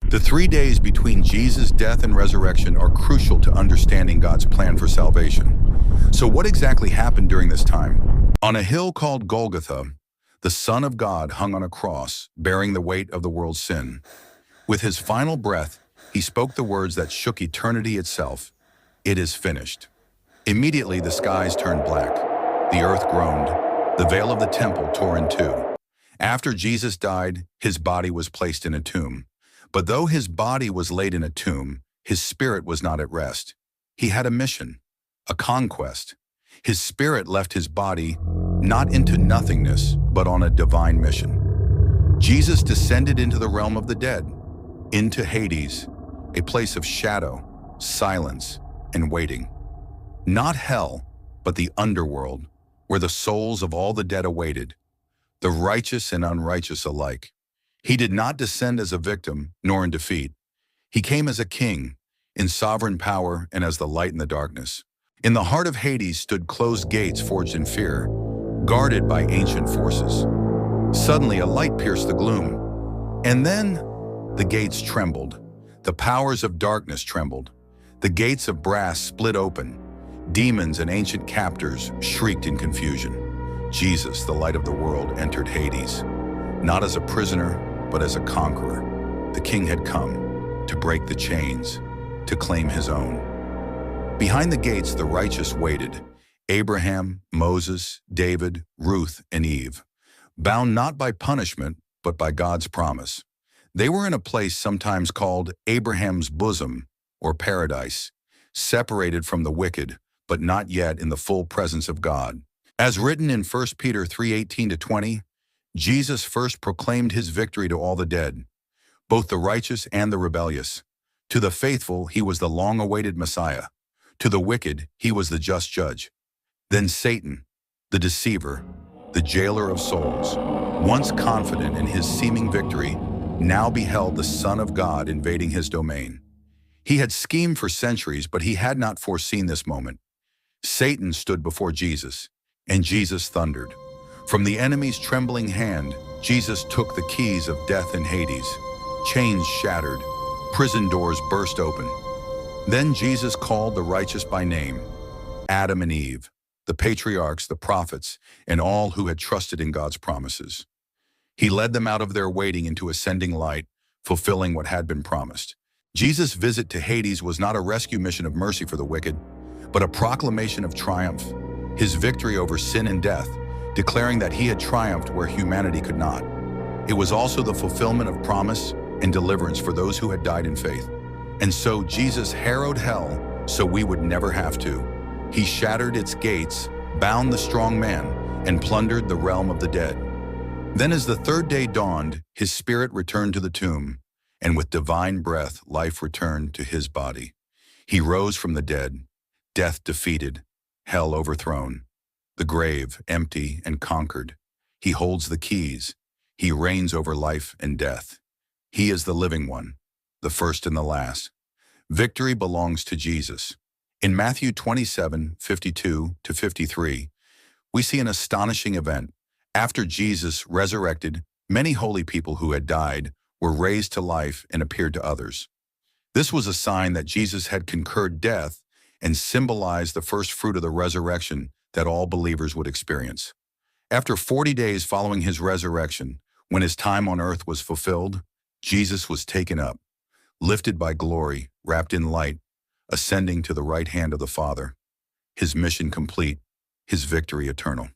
The 3 days between Jesus' death and resurrection are crucial to understanding God's plan for salvation. So what exactly happened during this time? On a hill called Golgotha, the Son of God hung on a cross, bearing the weight of the world's sin. With his final breath, he spoke the words that shook eternity itself. It is finished. Immediately the skies turned black. The earth groaned. The veil of the temple tore in two. After Jesus died, his body was placed in a tomb. But though his body was laid in a tomb, his spirit was not at rest. He had a mission, a conquest. His spirit left his body not into nothingness, but on a divine mission. Jesus descended into the realm of the dead, into Hades, a place of shadow, silence, and waiting. Not hell, but the underworld, where the souls of all the dead awaited, the righteous and unrighteous alike. He did not descend as a victim, nor in defeat. He came as a king, in sovereign power and as the light in the darkness. In the heart of Hades stood closed gates forged in fear, guarded by ancient forces. Suddenly a light pierced the gloom, and then the gates trembled. The powers of darkness trembled. The gates of brass split open. Demons and ancient captors shrieked in confusion. Jesus, the light of the world, entered Hades, not as a prisoner, but as a conqueror. The king had come to break the chains, to claim his own. Behind the gates, the righteous waited: Abraham, Moses, David, Ruth, and Eve, bound not by punishment, but by God's promise. They were in a place sometimes called Abraham's bosom, or paradise, separated from the wicked, but not yet in the full presence of God. As written in 1 Peter 3:18-20, Jesus first proclaimed his victory to all the dead, both the righteous and the rebellious. To the faithful, he was the long-awaited Messiah. To the wicked, he was the just judge. Then Satan, the deceiver, the jailer of souls, once confident in his seeming victory, now beheld the Son of God invading his domain. He had schemed for centuries, but he had not foreseen this moment. Satan stood before Jesus, and Jesus thundered. From the enemy's trembling hand, Jesus took the keys of death and Hades. Chains shattered, prison doors burst open. Then Jesus called the righteous by name, Adam and Eve, the patriarchs, the prophets, and all who had trusted in God's promises. He led them out of their waiting into ascending light, fulfilling what had been promised. Jesus' visit to Hades was not a rescue mission of mercy for the wicked, but a proclamation of triumph, his victory over sin and death, declaring that he had triumphed where humanity could not. It was also the fulfillment of promise and deliverance for those who had died in faith. And so Jesus harrowed hell so we would never have to. He shattered its gates, bound the strong man, and plundered the realm of the dead. Then as the third day dawned, his spirit returned to the tomb, and with divine breath, life returned to his body. He rose from the dead, death defeated, hell overthrown, the grave empty and conquered. He holds the keys. He reigns over life and death. He is the living one, the first and the last. Victory belongs to Jesus. In Matthew 27:52-53, we see an astonishing event. After Jesus resurrected, many holy people who had died were raised to life and appeared to others. This was a sign that Jesus had conquered death and symbolized the first fruit of the resurrection that all believers would experience. After 40 days following his resurrection, when his time on earth was fulfilled, Jesus was taken up, lifted by glory, wrapped in light, ascending to the right hand of the Father. His mission complete, his victory eternal.